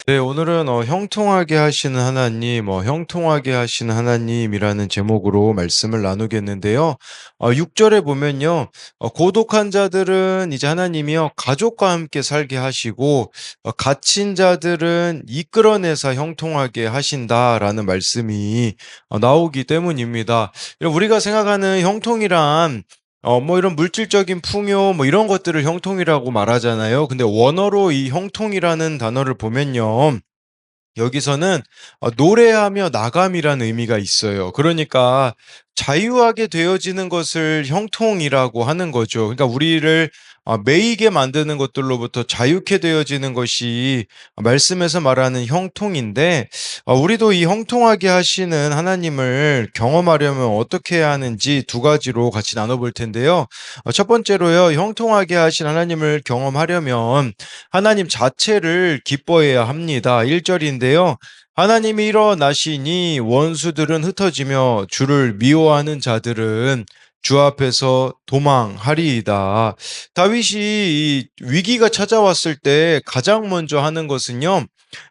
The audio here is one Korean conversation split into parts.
네, 오늘은 형통하게 하시는 하나님, 형통하게 하시는 하나님이라는 제목으로 말씀을 나누겠는데요. 6절에 보면요. 고독한 자들은 이제 하나님이요, 가족과 함께 살게 하시고, 갇힌 자들은 이끌어내서 형통하게 하신다라는 말씀이 나오기 때문입니다. 우리가 생각하는 형통이란 이런 물질적인 풍요, 이런 것들을 형통이라고 말하잖아요. 근데 원어로 이 형통이라는 단어를 보면요. 여기서는 노래하며 나감이라는 의미가 있어요. 그러니까 자유하게 되어지는 것을 형통이라고 하는 거죠. 그러니까 우리를 매이게 만드는 것들로부터 자유케 되어지는 것이 말씀에서 말하는 형통인데, 우리도 이 형통하게 하시는 하나님을 경험하려면 어떻게 해야 하는지 두 가지로 같이 나눠볼 텐데요. 첫 번째로요, 형통하게 하신 하나님을 경험하려면 하나님 자체를 기뻐해야 합니다. 1절인데요. 하나님이 일어나시니 원수들은 흩어지며 주를 미워하는 자들은 주 앞에서 도망하리이다. 다윗이 이 위기가 찾아왔을 때 가장 먼저 하는 것은요,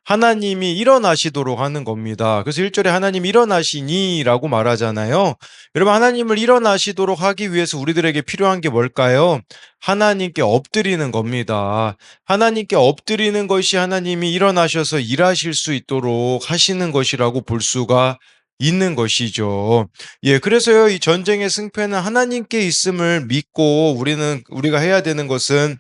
하나님이 일어나시도록 하는 겁니다. 그래서 1절에 하나님 일어나시니라고 말하잖아요. 여러분, 하나님을 일어나시도록 하기 위해서 우리들에게 필요한 게 뭘까요? 하나님께 엎드리는 겁니다. 하나님께 엎드리는 것이 하나님이 일어나셔서 일하실 수 있도록 하시는 것이라고 볼 수가 있는 것이죠. 예, 그래서요, 이 전쟁의 승패는 하나님께 있음을 믿고 우리가 해야 되는 것은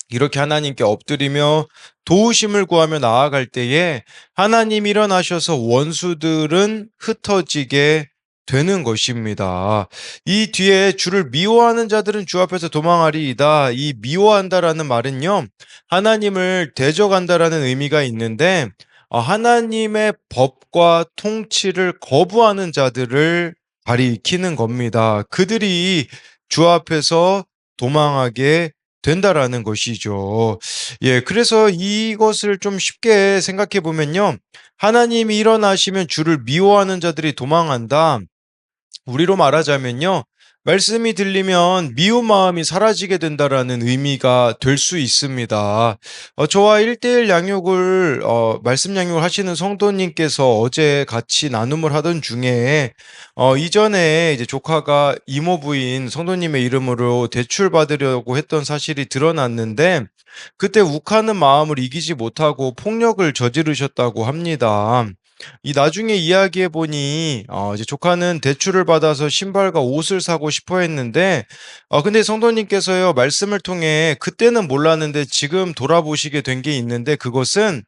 이렇게 하나님께 엎드리며 도우심을 구하며 나아갈 때에 하나님 일어나셔서 원수들은 흩어지게 되는 것입니다. 이 뒤에 주를 미워하는 자들은 주 앞에서 도망하리이다. 이 미워한다라는 말은요, 하나님을 대적한다라는 의미가 있는데, 하나님의 법과 통치를 거부하는 자들을 가리키는 겁니다. 그들이 주 앞에서 도망하게 된다라는 것이죠. 예, 그래서 이것을 좀 쉽게 생각해 보면요. 하나님이 일어나시면 주를 미워하는 자들이 도망한다. 우리로 말하자면요. 말씀이 들리면 미운 마음이 사라지게 된다라는 의미가 될 수 있습니다. 저와 1대1 양육을, 말씀 양육을 하시는 성도님께서 어제 같이 나눔을 하던 중에, 이전에 이제 조카가 이모 부인 성도님의 이름으로 대출 받으려고 했던 사실이 드러났는데, 그때 욱하는 마음을 이기지 못하고 폭력을 저지르셨다고 합니다. 이 나중에 이야기해 보니 이제 조카는 대출을 받아서 신발과 옷을 사고 싶어 했는데 근데 성도님께서요 말씀을 통해 그때는 몰랐는데 지금 돌아보시게 된 게 있는데 그것은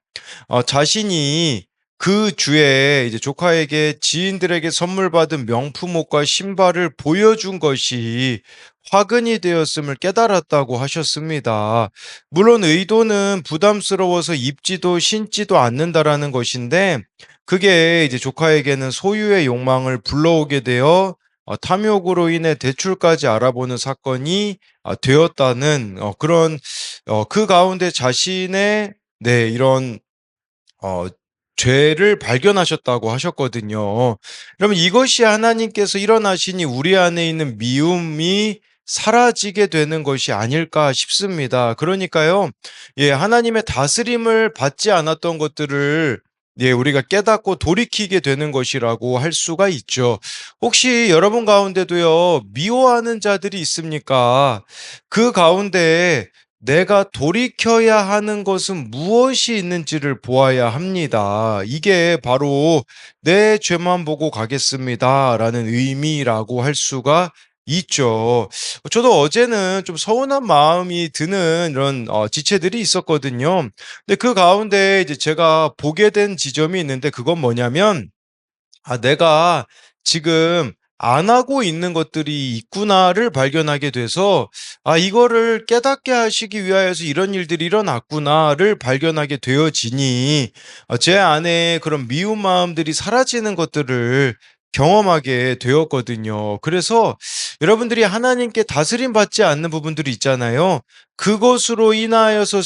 자신이 그 주에 이제 조카에게 지인들에게 선물 받은 명품 옷과 신발을 보여준 것이 화근이 되었음을 깨달았다고 하셨습니다. 물론 의도는 부담스러워서 입지도 신지도 않는다라는 것인데 그게 이제 조카에게는 소유의 욕망을 불러오게 되어 탐욕으로 인해 대출까지 알아보는 사건이 되었다는 그런 그 가운데 자신의 네 이런 어 죄를 발견하셨다고 하셨거든요. 그러면 이것이 하나님께서 일어나시니 우리 안에 있는 미움이 사라지게 되는 것이 아닐까 싶습니다. 그러니까요. 예, 하나님의 다스림을 받지 않았던 것들을 예, 우리가 깨닫고 돌이키게 되는 것이라고 할 수가 있죠. 혹시 여러분 가운데도요, 미워하는 자들이 있습니까? 그 가운데 내가 돌이켜야 하는 것은 무엇이 있는지를 보아야 합니다. 이게 바로 내 죄만 보고 가겠습니다라는 의미라고 할 수가 있죠. 저도 어제는 좀 서운한 마음이 드는 이런 지체들이 있었거든요. 근데 그 가운데 이제 제가 보게 된 지점이 있는데 그건 뭐냐면 내가 지금 안 하고 있는 것들이 있구나를 발견하게 돼서 이거를 깨닫게 하시기 위하여서 이런 일들이 일어났구나를 발견하게 되어지니 제 안에 그런 미운 마음들이 사라지는 것들을 경험하게 되었거든요. 그래서 여러분들이 하나님께 다스림 받지 않는 부분들이 있잖아요. 그것으로 인하여서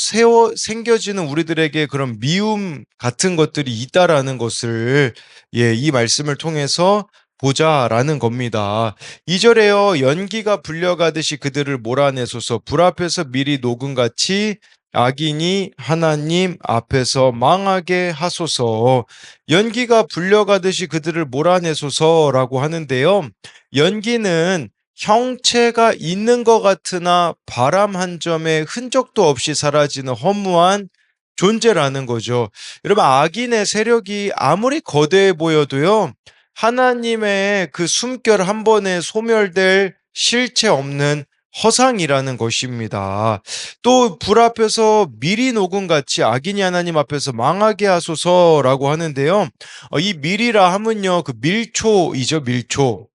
생겨지는 우리들에게 그런 미움 같은 것들이 있다라는 것을 예, 이 말씀을 통해서 보자라는 겁니다. 2절에요. 연기가 불려가듯이 그들을 몰아내소서 불 앞에서 미리 녹음같이 악인이 하나님 앞에서 망하게 하소서. 연기가 불려가듯이 그들을 몰아내소서라고 하는데요. 연기는 형체가 있는 것 같으나 바람 한 점의 흔적도 없이 사라지는 허무한 존재라는 거죠. 여러분, 악인의 세력이 아무리 거대해 보여도요, 하나님의 그 숨결 한 번에 소멸될 실체 없는 허상이라는 것입니다. 또 불 앞에서 미리 녹음같이 악인이 하나님 앞에서 망하게 하소서라고 하는데요. 이 밀이라 하면요, 그 밀초이죠, 밀초.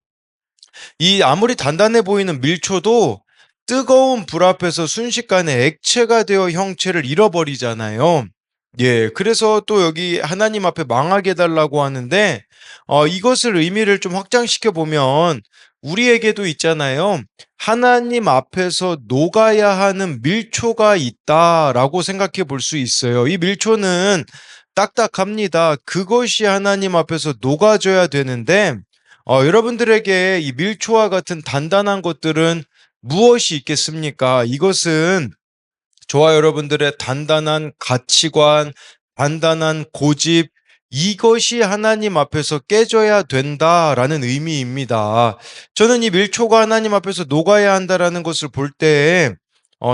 이 아무리 단단해 보이는 밀초도 뜨거운 불 앞에서 순식간에 액체가 되어 형체를 잃어버리잖아요. 예, 그래서 또 여기 하나님 앞에 망하게 해달라고 하는데, 이것을 의미를 좀 확장시켜 보면, 우리에게도 있잖아요. 하나님 앞에서 녹아야 하는 밀초가 있다라고 생각해 볼 수 있어요. 이 밀초는 딱딱합니다. 그것이 하나님 앞에서 녹아져야 되는데, 여러분들에게 이 밀초와 같은 단단한 것들은 무엇이 있겠습니까? 이것은 저와 여러분들의 단단한 가치관, 단단한 고집, 이것이 하나님 앞에서 깨져야 된다라는 의미입니다. 저는 이 밀초가 하나님 앞에서 녹아야 한다라는 것을 볼 때,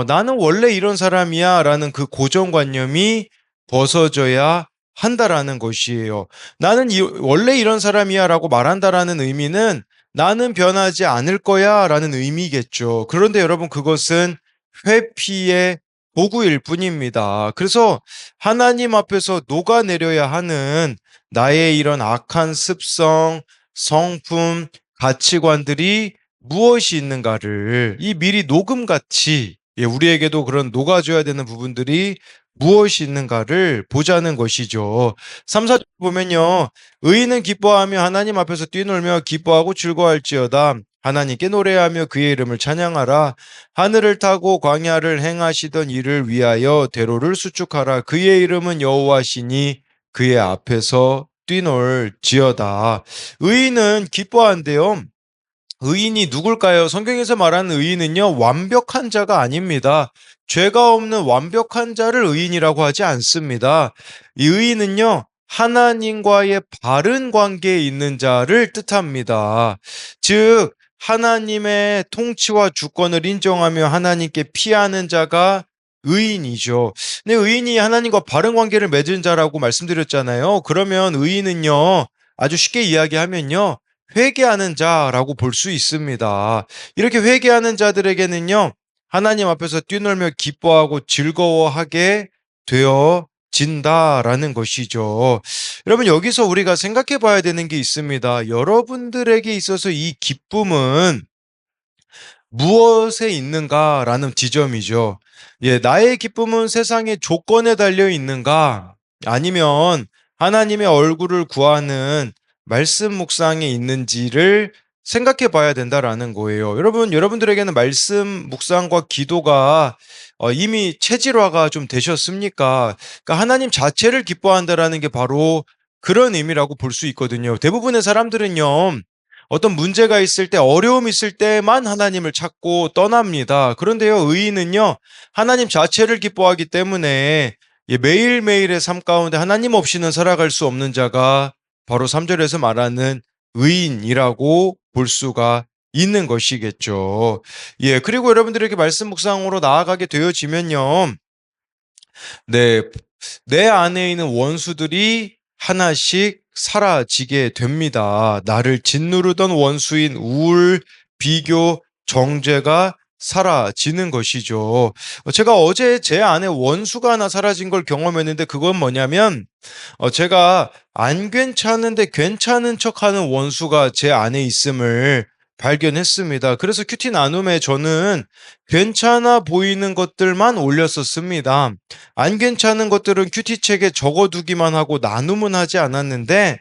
나는 원래 이런 사람이야 라는 그 고정관념이 벗어져야 한다라는 것이에요. 나는 원래 이런 사람이야 라고 말한다라는 의미는 나는 변하지 않을 거야 라는 의미겠죠. 그런데 여러분, 그것은 회피의 도구일 뿐입니다. 그래서 하나님 앞에서 녹아내려야 하는 나의 이런 악한 습성, 성품, 가치관들이 무엇이 있는가를 이 미리 녹음같이, 우리에게도 그런 녹아줘야 되는 부분들이 무엇이 있는가를 보자는 것이죠. 3, 4절 보면요. 의인은 기뻐하며 하나님 앞에서 뛰놀며 기뻐하고 즐거워할지어다. 하나님께 노래하며 그의 이름을 찬양하라. 하늘을 타고 광야를 행하시던 이를 위하여 대로를 수축하라. 그의 이름은 여호와시니 그의 앞에서 뛰놀지어다. 의인은 기뻐한대요. 의인이 누굴까요? 성경에서 말하는 의인은요, 완벽한 자가 아닙니다. 죄가 없는 완벽한 자를 의인이라고 하지 않습니다. 이 의인은요, 하나님과의 바른 관계에 있는 자를 뜻합니다. 즉, 하나님의 통치와 주권을 인정하며 하나님께 피하는 자가 의인이죠. 근데 의인이 하나님과 바른 관계를 맺은 자라고 말씀드렸잖아요. 그러면 의인은요, 아주 쉽게 이야기하면요, 회개하는 자라고 볼 수 있습니다. 이렇게 회개하는 자들에게는요, 하나님 앞에서 뛰놀며 기뻐하고 즐거워하게 되어진다라는 것이죠. 여러분, 여기서 우리가 생각해 봐야 되는 게 있습니다. 여러분들에게 있어서 이 기쁨은 무엇에 있는가라는 지점이죠. 예, 나의 기쁨은 세상의 조건에 달려 있는가? 아니면 하나님의 얼굴을 구하는 말씀 묵상에 있는지를 생각해 봐야 된다라는 거예요. 여러분들에게는 말씀 묵상과 기도가 이미 체질화가 좀 되셨습니까? 그러니까 하나님 자체를 기뻐한다라는 게 바로 그런 의미라고 볼 수 있거든요. 대부분의 사람들은요, 어떤 문제가 있을 때, 어려움이 있을 때만 하나님을 찾고 떠납니다. 그런데요, 의인은요, 하나님 자체를 기뻐하기 때문에 매일매일의 삶 가운데 하나님 없이는 살아갈 수 없는 자가 바로 3절에서 말하는 의인이라고 볼 수가 있는 것이겠죠. 예, 그리고 여러분들에게 말씀 묵상으로 나아가게 되어지면요, 네, 내 안에 있는 원수들이 하나씩 사라지게 됩니다. 나를 짓누르던 원수인 우울, 비교, 정죄가 사라지는 것이죠. 제가 어제 제 안에 원수가 하나 사라진 걸 경험했는데, 그건 뭐냐면, 제가 안 괜찮은데 괜찮은 척하는 원수가 제 안에 있음을 발견했습니다. 그래서 큐티 나눔에 저는 괜찮아 보이는 것들만 올렸었습니다. 안 괜찮은 것들은 큐티책에 적어두기만 하고 나눔은 하지 않았는데,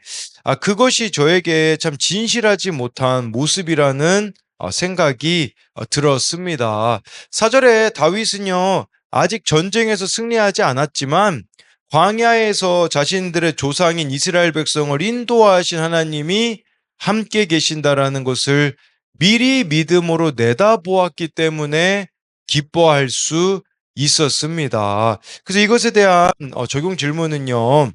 그것이 저에게 참 진실하지 못한 모습이라는 생각이 들었습니다. 4절에 다윗은요, 아직 전쟁에서 승리하지 않았지만 광야에서 자신들의 조상인 이스라엘 백성을 인도하신 하나님이 함께 계신다라는 것을 미리 믿음으로 내다보았기 때문에 기뻐할 수 있었습니다. 그래서 이것에 대한 적용 질문은요.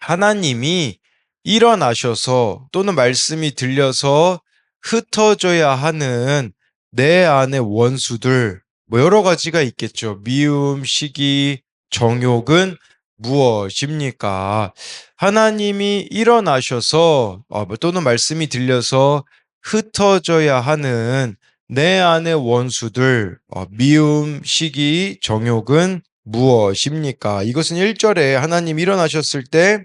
하나님이 일어나셔서 또는 말씀이 들려서 흩어져야 하는 내 안의 원수들 뭐 여러 가지가 있겠죠. 미움, 시기, 정욕은 무엇입니까? 하나님이 일어나셔서 또는 말씀이 들려서 흩어져야 하는 내 안의 원수들 미움, 시기, 정욕은 무엇입니까? 이것은 1절에 하나님 일어나셨을 때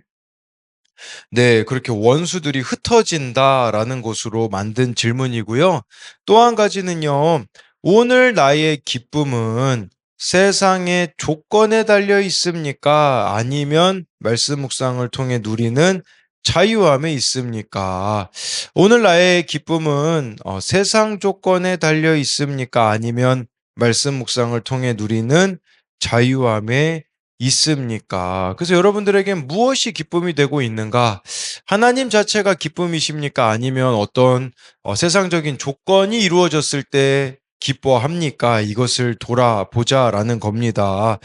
네, 그렇게 원수들이 흩어진다라는 것으로 만든 질문이고요. 또 한 가지는요. 오늘 나의 기쁨은 세상의 조건에 달려 있습니까? 아니면 말씀 묵상을 통해 누리는 자유함에 있습니까? 오늘 나의 기쁨은 세상 조건에 달려 있습니까? 아니면 말씀 묵상을 통해 누리는 자유함에 있습니까? 그래서 여러분들에겐 무엇이 기쁨이 되고 있는가? 하나님 자체가 기쁨이십니까? 아니면 어떤 세상적인 조건이 이루어졌을 때 기뻐합니까? 이것을 돌아보자라는 겁니다.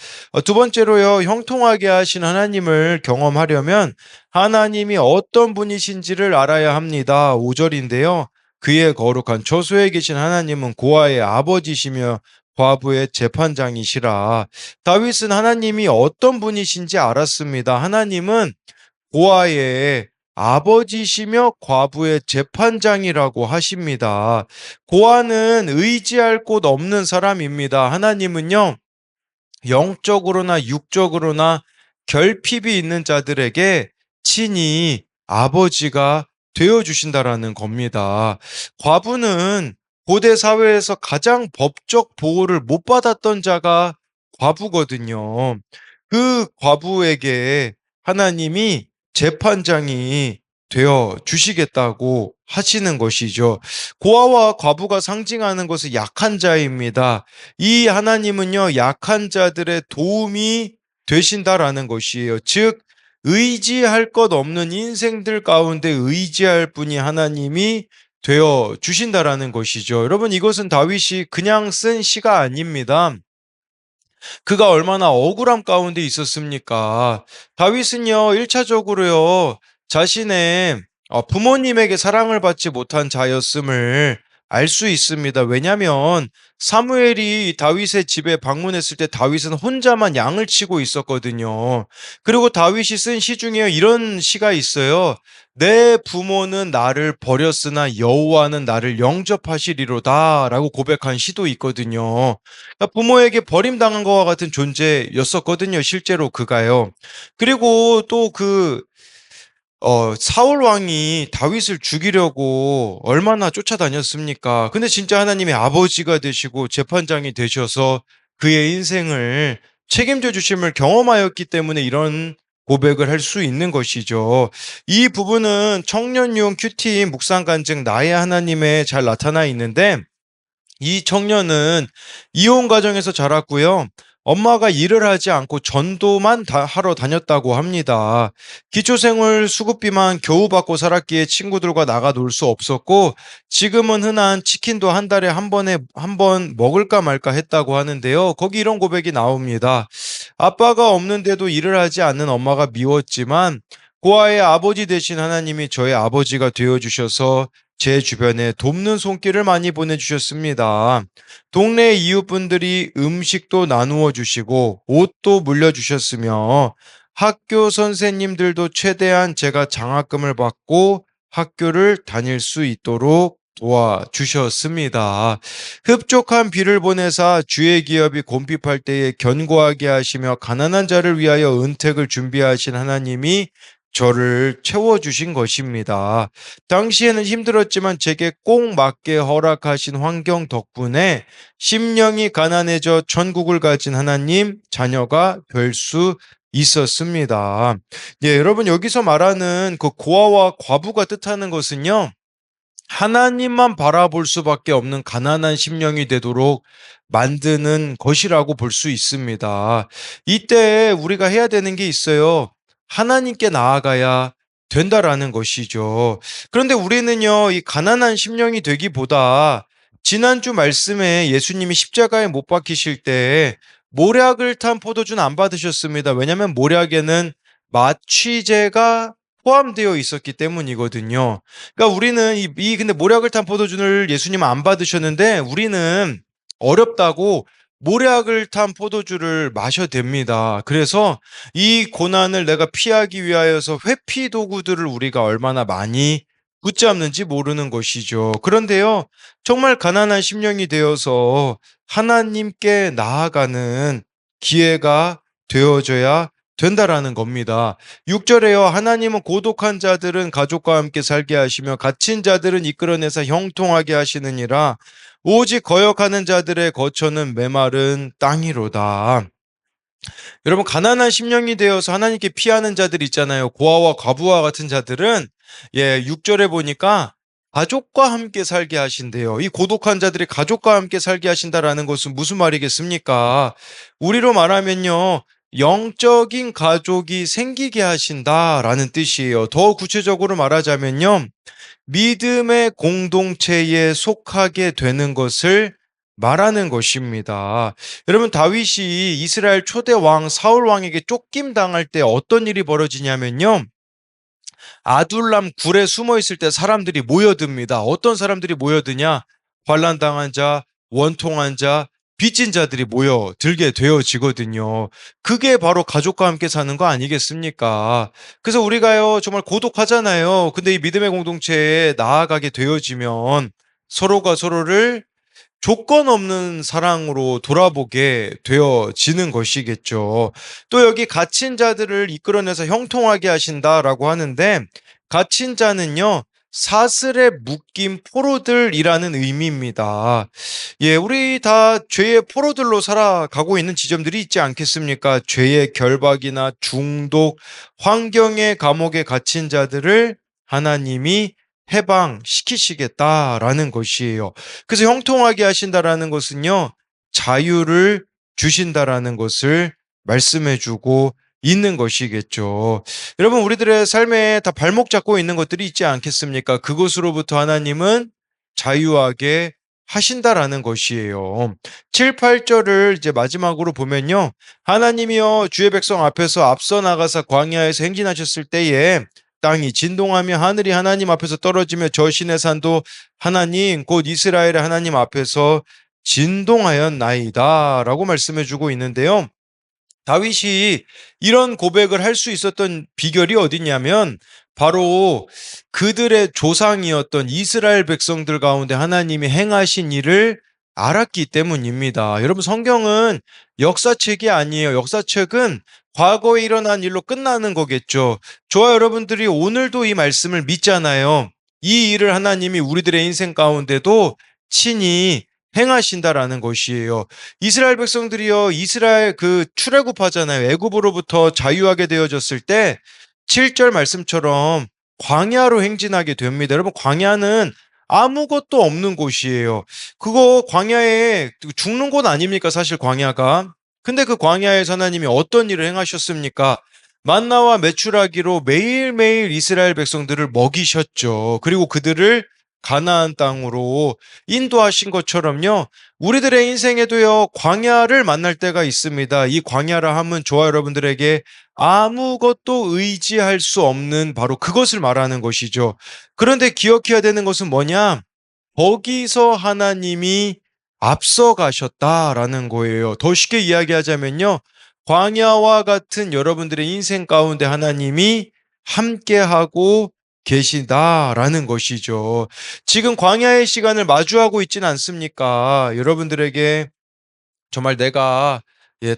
두 번째로요, 형통하게 하신 하나님을 경험하려면 하나님이 어떤 분이신지를 알아야 합니다. 5절인데요. 그의 거룩한 처소에 계신 하나님은 고아의 아버지시며 과부의 재판장이시라. 다윗은 하나님이 어떤 분이신지 알았습니다. 하나님은 고아의 아버지시며 과부의 재판장이라고 하십니다. 고아는 의지할 곳 없는 사람입니다. 하나님은요, 영적으로나 육적으로나 결핍이 있는 자들에게 친히 아버지가 되어 주신다라는 겁니다. 과부는 고대 사회에서 가장 법적 보호를 못 받았던 자가 과부거든요. 그 과부에게 하나님이 재판장이 되어 주시겠다고 하시는 것이죠. 고아와 과부가 상징하는 것은 약한 자입니다. 이 하나님은요, 약한 자들의 도움이 되신다라는 것이에요. 즉, 의지할 것 없는 인생들 가운데 의지할 분이 하나님이 되어 주신다라는 것이죠. 여러분, 이것은 다윗이 그냥 쓴 시가 아닙니다. 그가 얼마나 억울함 가운데 있었습니까? 다윗은요, 1차적으로요, 자신의 부모님에게 사랑을 받지 못한 자였음을 알 수 있습니다. 왜냐하면 사무엘이 다윗의 집에 방문했을 때 다윗은 혼자만 양을 치고 있었거든요. 그리고 다윗이 쓴 시 중에 이런 시가 있어요. 내 부모는 나를 버렸으나 여호와는 나를 영접하시리로다라고 고백한 시도 있거든요. 그러니까 부모에게 버림당한 것과 같은 존재였었거든요. 실제로 그가요. 그리고 또 사울 왕이 다윗을 죽이려고 얼마나 쫓아다녔습니까? 근데 진짜 하나님의 아버지가 되시고 재판장이 되셔서 그의 인생을 책임져 주심을 경험하였기 때문에 이런 고백을 할 수 있는 것이죠. 이 부분은 청년용 큐티 묵상 간증 나의 하나님에 잘 나타나 있는데 이 청년은 이혼 가정에서 자랐고요. 엄마가 일을 하지 않고 전도만 하러 다녔다고 합니다. 기초생활 수급비만 겨우 받고 살았기에 친구들과 나가 놀 수 없었고 지금은 흔한 치킨도 한 달에 한 번 먹을까 말까 했다고 하는데요. 거기 이런 고백이 나옵니다. 아빠가 없는데도 일을 하지 않는 엄마가 미웠지만 고아의 아버지 되신 하나님이 저의 아버지가 되어 주셔서 제 주변에 돕는 손길을 많이 보내주셨습니다. 동네 이웃분들이 음식도 나누어 주시고 옷도 물려주셨으며 학교 선생님들도 최대한 제가 장학금을 받고 학교를 다닐 수 있도록 도와주셨습니다. 흡족한 비를 보내사 주의 기업이 곤핍할 때에 견고하게 하시며 가난한 자를 위하여 은택을 준비하신 하나님이 저를 채워주신 것입니다. 당시에는 힘들었지만 제게 꼭 맞게 허락하신 환경 덕분에 심령이 가난해져 천국을 가진 하나님 자녀가 될 수 있었습니다. 예, 여러분 여기서 말하는 그 고아와 과부가 뜻하는 것은요. 하나님만 바라볼 수밖에 없는 가난한 심령이 되도록 만드는 것이라고 볼 수 있습니다. 이때 우리가 해야 되는 게 있어요. 하나님께 나아가야 된다라는 것이죠. 그런데 우리는요, 이 가난한 심령이 되기보다 지난주 말씀에 예수님이 십자가에 못 박히실 때 모략을 탄 포도주는 안 받으셨습니다. 왜냐하면 모략에는 마취제가 포함되어 있었기 때문이거든요. 그러니까 우리는 근데 모략을 탄 포도주를 예수님은 안 받으셨는데 우리는 어렵다고 모략을 탄 포도주를 마셔야 됩니다. 그래서 이 고난을 내가 피하기 위하여서 회피 도구들을 우리가 얼마나 많이 붙잡는지 모르는 것이죠. 그런데요, 정말 가난한 심령이 되어서 하나님께 나아가는 기회가 되어줘야 된다라는 겁니다. 6절에요. 하나님은 고독한 자들은 가족과 함께 살게 하시며 갇힌 자들은 이끌어내서 형통하게 하시느니라. 오직 거역하는 자들의 거처는 메마른 땅이로다. 여러분, 가난한 심령이 되어서 하나님께 피하는 자들 있잖아요. 고아와 과부와 같은 자들은 6절에 보니까 가족과 함께 살게 하신대요. 이 고독한 자들이 가족과 함께 살게 하신다라는 것은 무슨 말이겠습니까? 우리로 말하면요, 영적인 가족이 생기게 하신다라는 뜻이에요. 더 구체적으로 말하자면요, 믿음의 공동체에 속하게 되는 것을 말하는 것입니다. 여러분, 다윗이 이스라엘 초대 왕 사울 왕에게 쫓김 당할 때 어떤 일이 벌어지냐면요, 아둘람 굴에 숨어 있을 때 사람들이 모여듭니다. 어떤 사람들이 모여드냐? 환난당한 자, 원통한 자, 빚진 자들이 모여들게 되어지거든요. 그게 바로 가족과 함께 사는 거 아니겠습니까? 그래서 우리가요, 정말 고독하잖아요. 근데 이 믿음의 공동체에 나아가게 되어지면 서로가 서로를 조건 없는 사랑으로 돌아보게 되어지는 것이겠죠. 또 여기 갇힌 자들을 이끌어내서 형통하게 하신다라고 하는데, 갇힌 자는요, 사슬에 묶인 포로들이라는 의미입니다. 우리 다 죄의 포로들로 살아가고 있는 지점들이 있지 않겠습니까? 죄의 결박이나 중독, 환경의 감옥에 갇힌 자들을 하나님이 해방시키시겠다라는 것이에요. 그래서 형통하게 하신다라는 것은요, 자유를 주신다라는 것을 말씀해 주고 있는 것이겠죠. 여러분, 우리들의 삶에 다 발목 잡고 있는 것들이 있지 않겠습니까? 그것으로부터 하나님은 자유하게 하신다라는 것이에요. 7, 8절을 이제 마지막으로 보면요, 하나님이여 주의 백성 앞에서 앞서 나가사 광야에서 행진하셨을 때에 땅이 진동하며 하늘이 하나님 앞에서 떨어지며 저 신의 산도 하나님 곧 이스라엘의 하나님 앞에서 진동하였나이다 라고 말씀해 주고 있는데요. 다윗이 이런 고백을 할 수 있었던 비결이 어디냐면 바로 그들의 조상이었던 이스라엘 백성들 가운데 하나님이 행하신 일을 알았기 때문입니다. 여러분, 성경은 역사책이 아니에요. 역사책은 과거에 일어난 일로 끝나는 거겠죠. 저와 여러분들이 오늘도 이 말씀을 믿잖아요. 이 일을 하나님이 우리들의 인생 가운데도 친히 행하신다라는 것이에요. 이스라엘 백성들이요, 이스라엘 출애굽하잖아요. 애굽으로부터 자유하게 되어졌을 때 7절 말씀처럼 광야로 행진하게 됩니다. 여러분, 광야는 아무것도 없는 곳이에요. 그거 광야에 죽는 곳 아닙니까? 사실 광야가. 근데 그 광야에서 하나님이 어떤 일을 행하셨습니까? 만나와 메추라기로 매일매일 이스라엘 백성들을 먹이셨죠. 그리고 그들을 가나안 땅으로 인도하신 것처럼요, 우리들의 인생에도요, 광야를 만날 때가 있습니다. 이 광야라 함은 저와 여러분들에게 아무것도 의지할 수 없는 바로 그것을 말하는 것이죠. 그런데 기억해야 되는 것은 뭐냐? 거기서 하나님이 앞서 가셨다라는 거예요. 더 쉽게 이야기하자면요, 광야와 같은 여러분들의 인생 가운데 하나님이 함께하고 계시다라는 것이죠. 지금 광야의 시간을 마주하고 있지는 않습니까? 여러분들에게 정말 내가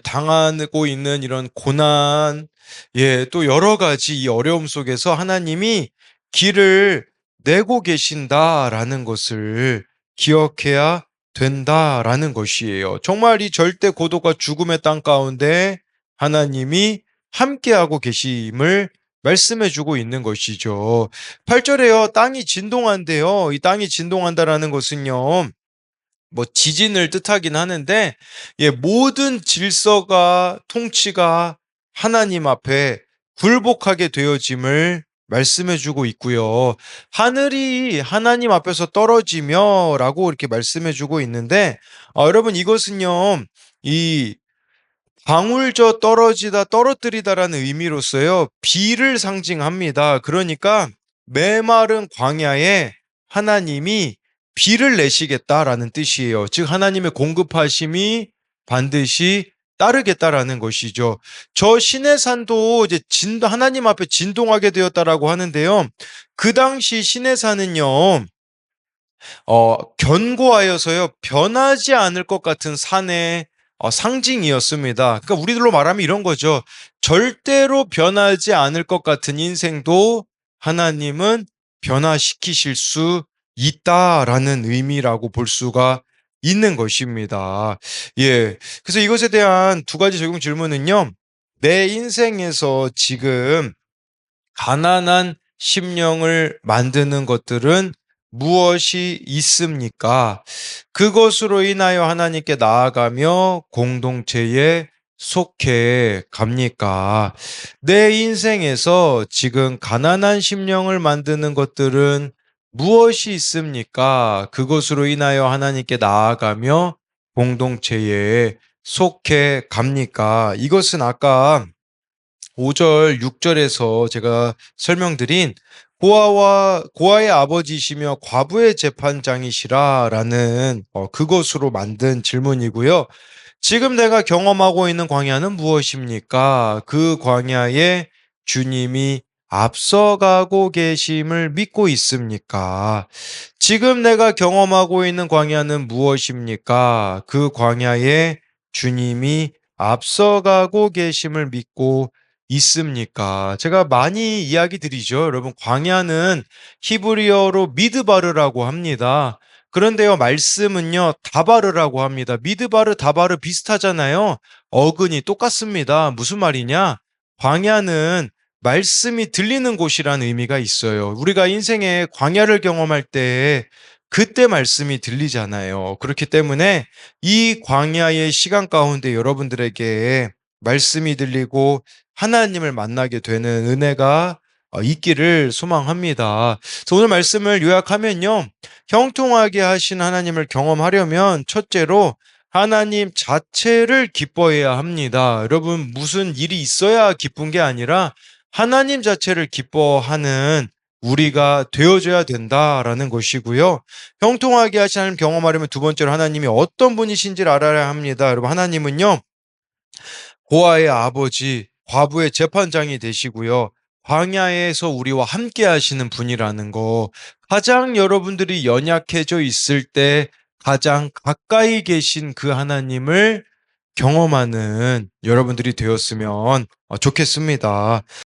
당하고 있는 이런 고난, 또 여러 가지 이 어려움 속에서 하나님이 길을 내고 계신다라는 것을 기억해야 된다라는 것이에요. 정말 이 절대 고독과 죽음의 땅 가운데 하나님이 함께하고 계심을 말씀해 주고 있는 것이죠. 8절에요. 땅이 진동한대요. 이 땅이 진동한다라는 것은요, 뭐 지진을 뜻하긴 하는데, 모든 질서가 통치가 하나님 앞에 굴복하게 되어짐을 말씀해 주고 있고요. 하늘이 하나님 앞에서 떨어지며라고 이렇게 말씀해 주고 있는데, 여러분, 이것은요, 이 방울저 떨어지다 떨어뜨리다라는 의미로서요. 비를 상징합니다. 그러니까 메마른 광야에 하나님이 비를 내시겠다라는 뜻이에요. 즉 하나님의 공급하심이 반드시 따르겠다라는 것이죠. 저 시내산도 이제 하나님 앞에 진동하게 되었다라고 하는데요. 그 당시 시내산은요. 견고하여서요, 변하지 않을 것 같은 산의 상징이었습니다. 그러니까 우리들로 말하면 이런 거죠. 절대로 변하지 않을 것 같은 인생도 하나님은 변화시키실 수 있다라는 의미라고 볼 수가 있는 것입니다. 예. 그래서 이것에 대한 두 가지 적용 질문은요. 내 인생에서 지금 가난한 심령을 만드는 것들은 무엇이 있습니까? 그것으로 인하여 하나님께 나아가며 공동체에 속해 갑니까? 내 인생에서 지금 가난한 심령을 만드는 것들은 무엇이 있습니까? 그것으로 인하여 하나님께 나아가며 공동체에 속해 갑니까? 이것은 아까 5절, 6절에서 제가 설명드린 고아의 아버지시며 과부의 재판장이시라라는 그것으로 만든 질문이고요. 지금 내가 경험하고 있는 광야는 무엇입니까? 그 광야에 주님이 앞서가고 계심을 믿고 있습니까? 지금 내가 경험하고 있는 광야는 무엇입니까? 그 광야에 주님이 앞서가고 계심을 믿고 있습니까? 제가 많이 이야기 드리죠. 여러분, 광야는 히브리어로 미드바르라고 합니다. 그런데요, 말씀은요, 다바르라고 합니다. 미드바르, 다바르 비슷하잖아요. 어근이 똑같습니다. 무슨 말이냐? 광야는 말씀이 들리는 곳이라는 의미가 있어요. 우리가 인생의 광야를 경험할 때 그때 말씀이 들리잖아요. 그렇기 때문에 이 광야의 시간 가운데 여러분들에게 말씀이 들리고 하나님을 만나게 되는 은혜가 있기를 소망합니다. 그래서 오늘 말씀을 요약하면요. 형통하게 하신 하나님을 경험하려면 첫째로 하나님 자체를 기뻐해야 합니다. 여러분, 무슨 일이 있어야 기쁜 게 아니라 하나님 자체를 기뻐하는 우리가 되어줘야 된다라는 것이고요. 형통하게 하신 하나님 경험하려면 두 번째로 하나님이 어떤 분이신지를 알아야 합니다. 여러분, 하나님은요. 고아의 아버지, 과부의 재판장이 되시고요. 광야에서 우리와 함께 하시는 분이라는 거, 가장 여러분들이 연약해져 있을 때 가장 가까이 계신 그 하나님을 경험하는 여러분들이 되었으면 좋겠습니다.